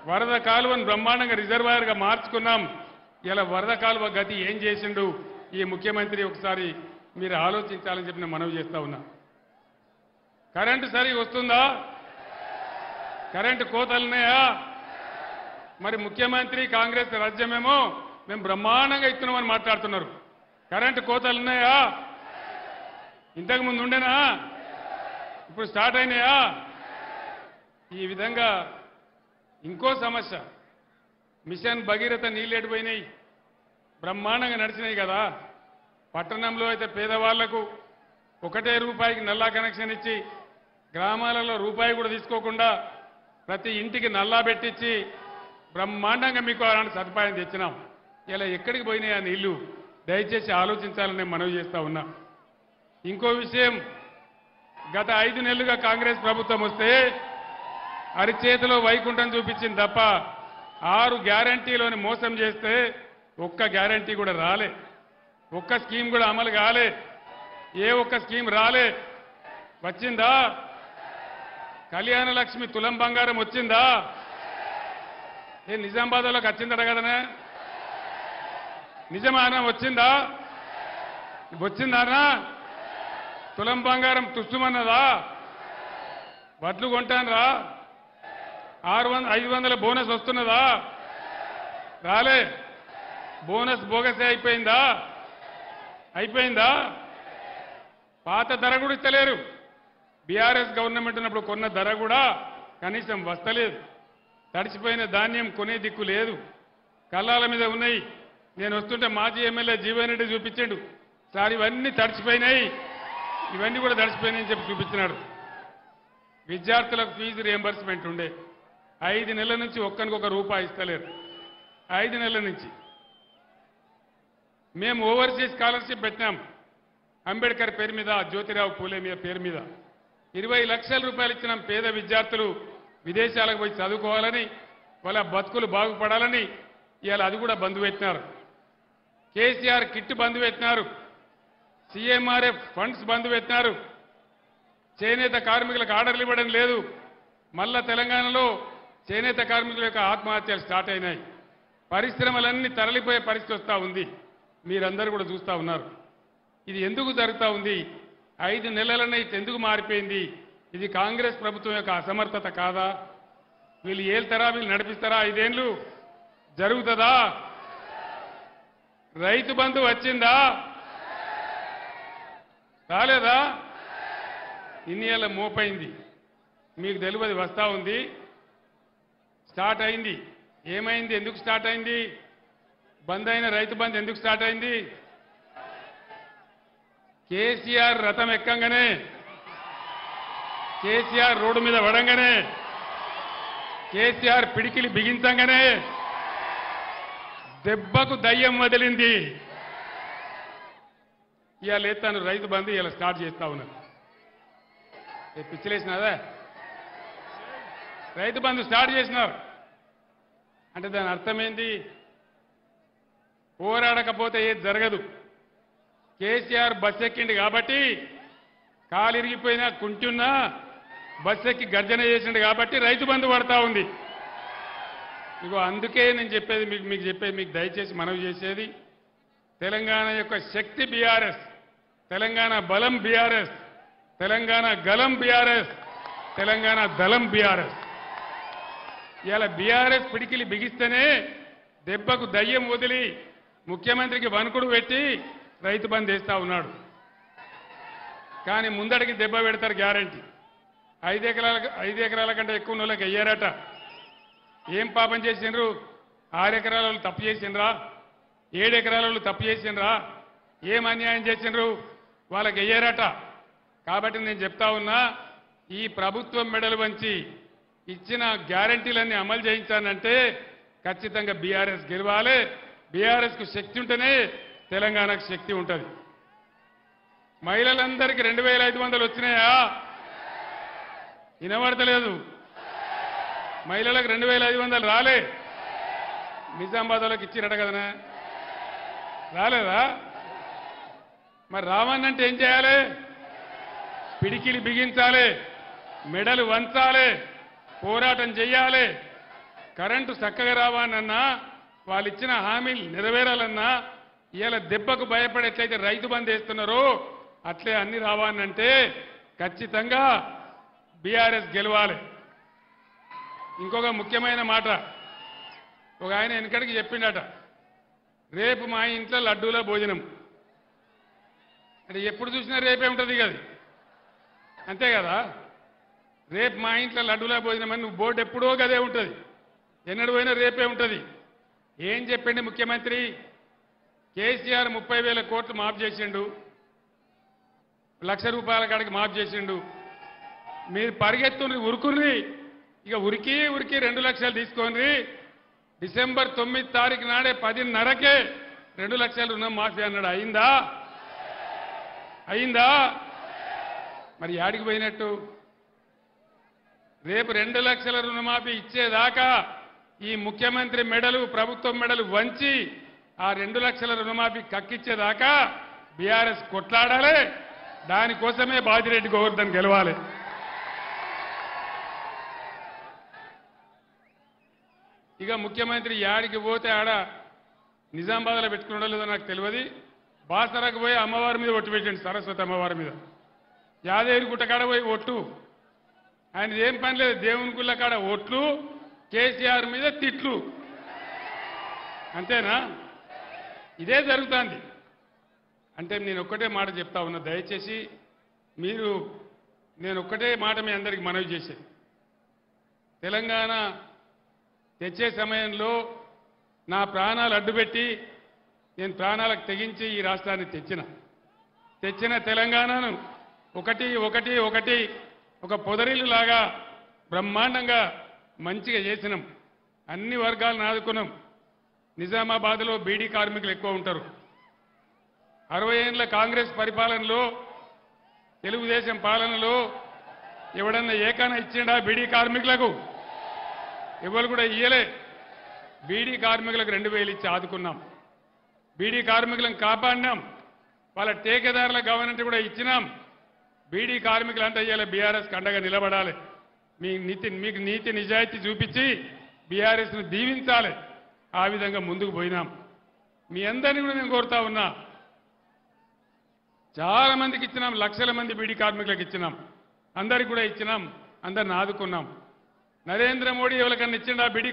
వరద కాలువను బ్రహ్మాండంగా రిజర్వాయర్గా మార్చుకున్నాం. ఇలా వరద కాలువ గతి ఏం చేసిండు ఈ ముఖ్యమంత్రి ఒకసారి మీరు ఆలోచించాలని చెప్పి నేను మనవి చేస్తా ఉన్నా. కరెంటు సరిగా వస్తుందా? కరెంటు కోతలున్నాయా? మరి ముఖ్యమంత్రి కాంగ్రెస్ రాజ్యమేమో మేము బ్రహ్మాండంగా ఇస్తున్నామని మాట్లాడుతున్నారు. కరెంటు కోతలున్నాయా? ఇంతకు ముందు ఉండేనా? ఇప్పుడు స్టార్ట్ అయినాయా? ఈ విధంగా ఇంకో సమస్య, మిషన్ భగీరథ నీళ్ళు ఎడిపోయినాయి, బ్రహ్మాండంగా నడిచినాయి కదా. పట్టణంలో అయితే పేదవాళ్లకు ₹1 నల్లా కనెక్షన్ ఇచ్చి గ్రామాలలో రూపాయి కూడా తీసుకోకుండా ప్రతి ఇంటికి నల్లా పెట్టించి బ్రహ్మాండంగా మీకు అలాంటి సదుపాయం తెచ్చినాం. ఇలా ఎక్కడికి పోయినాయి ఆ నీళ్లు? దయచేసి ఆలోచించాలని మనవి చేస్తా ఉన్నా. ఇంకో విషయం, గత 5 నెలలుగా కాంగ్రెస్ ప్రభుత్వం వస్తే అరిచేతిలో వైకుంఠం చూపించింది తప్ప 6 గ్యారంటీలోని మోసం చేస్తే ఒక్క గ్యారంటీ కూడా రాలే, ఒక్క స్కీమ్ కూడా అమలు కాలే, ఏ ఒక్క స్కీమ్ రాలే. వచ్చిందా? కళ్యాణ లక్ష్మి తులం బంగారం వచ్చిందా? ఏ నిజామాబాద్లోకి వచ్చిందట కదనే? నిజమానా? వచ్చిందా? వచ్చిందానా? తులం బంగారం తుస్తుమన్నదా? వడ్లు కొంటానరా? 500 బోనస్ వస్తున్నదా? రాలే. బోనస్ బోగసే అయిపోయిందా? అయిపోయిందా? పాత ధర కూడా ఇస్తలేరు. బీఆర్ఎస్ గవర్నమెంట్ ఉన్నప్పుడు కొన్న ధర కూడా కనీసం వస్తలేదు. తడిచిపోయిన ధాన్యం కొనే దిక్కు లేదు. కళ్ళాల మీద ఉన్నాయి. నేను వస్తుంటే మాజీ ఎమ్మెల్యే జీవన్ రెడ్డి చూపించాడు, సార్ ఇవన్నీ తడిచిపోయినాయి, ఇవన్నీ కూడా తడిచిపోయినాయని చెప్పి చూపించినాడు. విద్యార్థులకు ఫీజు రియంబర్స్మెంట్ ఉండే 5 నెలల నుంచి ఒక్కనికొక రూపాయి ఇస్తలేరు. 5 నెలల నుంచి మేము ఓవర్సీస్ స్కాలర్షిప్ పెట్టినాం. అంబేద్కర్ పేరు మీద, జ్యోతిరావు పూలే మీద పేరు మీద 20 లక్షల రూపాయలు ఇచ్చినాం. పేద విద్యార్థులు విదేశాలకు పోయి చదువుకోవాలని, వాళ్ళ బతుకులు బాగుపడాలని ఇవాళ అది కూడా బంద్ పెట్టినారు. కేసీఆర్ కిట్ బంద్ పెట్టినారు. సీఎంఆర్ఎఫ్ ఫండ్స్ బంద్ పెట్టినారు. చేనేత కార్మికులకు ఆర్డర్లు ఇవ్వడం లేదు. మళ్ళా తెలంగాణలో చేనేత కార్మికుల యొక్క ఆత్మహత్యలు స్టార్ట్ అయినాయి. పరిశ్రమలన్నీ తరలిపోయే పరిస్థితి వస్తూ ఉంది. మీరందరూ కూడా చూస్తూ ఉన్నారు. ఇది ఎందుకు జరుగుతూ ఉంది? 5 నెలలనే ఇది ఎందుకు మారిపోయింది? ఇది కాంగ్రెస్ ప్రభుత్వం యొక్క అసమర్థత కాదా? వీళ్ళు ఏళ్తారా? వీళ్ళు నడిపిస్తారా? 5 ఏళ్ళు జరుగుతుందా? రైతు బంధు వచ్చిందా? రాలేదా? ఇన్ని ఏళ్ళ మోపైంది. మీకు తెలియదు, వస్తూ ఉంది. స్టార్ట్ అయింది. ఏమైంది? ఎందుకు స్టార్ట్ అయింది? బంద్ అయిన రైతు బంధు ఎందుకు స్టార్ట్ అయింది? కేసీఆర్ రథం ఎక్కంగానే, కేసీఆర్ రోడ్డు మీద పడంగానే, కేసీఆర్ పిడికిలి బిగించంగానే దెబ్బకు దయ్యం వదిలింది. ఇవాళ ఎత్తాను రైతు బంధు ఇలా స్టార్ట్ చేస్తా ఉన్నాను. పిచ్చిలేసినాదా? రైతు బంధు స్టార్ట్ చేసినారు అంటే దాని అర్థమైంది, పోరాడకపోతే ఏది జరగదు. కేసీఆర్ బస్ ఎక్కిండు కాబట్టి, కాలు ఇరిగిపోయినా కుంటున్నా బస్ ఎక్కి గర్జన చేసిండు కాబట్టి రైతు బంధు పడతా ఉంది. ఇగో అందుకే నేను చెప్పేది మీకు దయచేసి మనవి చేసేది, తెలంగాణ యొక్క శక్తి బీఆర్ఎస్, తెలంగాణ బలం బీఆర్ఎస్, తెలంగాణ గలం బీఆర్ఎస్, తెలంగాణ దళం బీఆర్ఎస్. ఇవాళ బీఆర్ఎస్ పిడికిలి బిగిస్తేనే దెబ్బకు దయ్యం వదిలి ముఖ్యమంత్రికి వణుకుడు పెట్టి రైతు బంధు వేస్తా ఉన్నాడు. కానీ ముందడికి దెబ్బ పెడతారు గ్యారంటీ. 5 ఎకరాల కంటే ఎక్కువ వాళ్ళకి అయ్యారట. ఏం పాపం చేసిండ్రు? 6 ఎకరాల వాళ్ళు తప్పు చేసిండ్రా? 7 ఎకరాల వాళ్ళు తప్పు చేసిండ్రా? ఏం అన్యాయం చేసిండ్రు? వాళ్ళకి అయ్యారట. కాబట్టి నేను చెప్తా ఉన్నా, ఈ ప్రభుత్వం మెడలు వంచి ఇచ్చిన గ్యారంటీలన్నీ అమలు చేయించానంటే ఖచ్చితంగా బీఆర్ఎస్ గెలవాలి. బీఆర్ఎస్కు శక్తి ఉంటేనే తెలంగాణకు శక్తి ఉంటుంది. మహిళలందరికీ 2500 వచ్చినాయా? వినబడతలేదు. మహిళలకు 2500 రాలే. నిజామాబాద్ వాళ్ళకి ఇచ్చిరట కదనా? రాలేదా? మరి రావన్నంటే ఏం చేయాలి? పిడికిలి బిగించాలి, మెడలు వంచాలి, పోరాటం చెయ్యాలి. కరెంటు చక్కగా రావాలన్నా వాళ్ళు ఇచ్చిన హామీలు నెరవేరాలన్నా ఇవాళ దెబ్బకు భయపడి ఎట్లయితే రైతు బంధు వేస్తున్నారో అట్లే అన్ని రావాలంటే ఖచ్చితంగా బీఆర్ఎస్ గెలవాలి. ఇంకొక ముఖ్యమైన మాట ఒక ఆయన వెనకడికి చెప్పిండట, రేపు మా ఇంట్లో లడ్డూల భోజనం అంటే ఎప్పుడు చూసినా రేపే ఉంటుంది కదా, అంతే కదా. రేపు మా ఇంట్లో లడ్డూల భోజనం అని నువ్వు బోర్డు ఎప్పుడో గదే ఉంటుంది, ఎన్నడు పోయినా రేపే ఉంటుంది. ఏం చెప్పిండి ముఖ్యమంత్రి? కేసీఆర్ 30,000 కోట్లు మాఫ్ చేసిండు, ₹1,00,000 కాడికి మాఫ్ చేసిండు. మీరు పరిగెత్తుని ఉరుకుని ఇక ఉరికి 2 లక్షలు తీసుకొని డిసెంబర్ 9 తారీఖు నాడే 10:30కే 2 లక్షల రుణం మాఫీ అన్నాడు. అయిందా? అయిందా? మరి యాడికి పోయినట్టు? రేపు 2 లక్షల రుణమాఫీ ఇచ్చేదాకా ఈ ముఖ్యమంత్రి మెడలు ప్రభుత్వం మెడలు వంచి ఆ 2 లక్షల రుణమాఫీ కక్కిచ్చేదాకా బీఆర్ఎస్ కొట్లాడాలి. దానికోసమే బాజిరెడ్డి గోవర్ధన్ గెలవాలి. ఇక ముఖ్యమంత్రి యాడికి పోతే ఆడ నిజామాబాద్లో పెట్టుకున్నాడో లేదో నాకు తెలియదు, బాసరకు పోయి అమ్మవారి మీద ఒట్టు పెట్టండి, సరస్వతి అమ్మవారి మీద. యాదగిరి గుట్ట కాడ పోయి ఒట్టు. ఆయన ఏం పని లేదు, దేవుని గుళ్ళ కాడ ఒట్లు, కేసీఆర్ మీద తిట్లు, అంతేనా? ఇదే జరుగుతుంది. అంటే నేను ఒక్కటే మాట చెప్తా ఉన్నా, దయచేసి మీరు, నేను ఒక్కటే మాట మీ అందరికీ మనవి చేసేది, తెలంగాణ తెచ్చే సమయంలో నా ప్రాణాలు అడ్డుపెట్టి నేను ప్రాణాలకు తెగించి ఈ రాష్ట్రాన్ని తెచ్చిన తెలంగాణను ఒకటి ఒక పొదరిల్లులాగా బ్రహ్మాండంగా మంచిగా చేసినాం. అన్ని వర్గాలను ఆదుకున్నాం. నిజామాబాద్లో బీడీ కార్మికులు ఎక్కువ ఉంటారు. 60 ఏళ్ల కాంగ్రెస్ పరిపాలనలో, తెలుగుదేశం పాలనలో ఎవడన్నా ఏకాన ఇచ్చిండా బీడీ కార్మికులకు? ఎవరు కూడా ఇయ్యలే. బీడీ కార్మికులకు 2,000 ఇచ్చి ఆదుకున్నాం. బీడీ కార్మికులను కాపాడినాం. వాళ్ళ టేకేదారుల గవర్నమెంట్ కూడా ఇచ్చినాం. బీడీ కార్మికులంతా ఇయ్యాలి బీఆర్ఎస్ అండగా నిలబడాలి. మీకు నీతి నిజాయితీ చూపించి బీఆర్ఎస్ను దీవించాలి. ఆ విధంగా ముందుకు పోయినాం. మీ అందరినీ కూడా నేను కోరుతా ఉన్నా, చాలా మందికి ఇచ్చినాం, లక్షల మంది బీడీ కార్మికులకు ఇచ్చినాం, అందరికి కూడా ఇచ్చినాం, అందరిని ఆదుకున్నాం. నరేంద్ర మోడీ ఎవరికన్నా ఇచ్చిండా బీడీ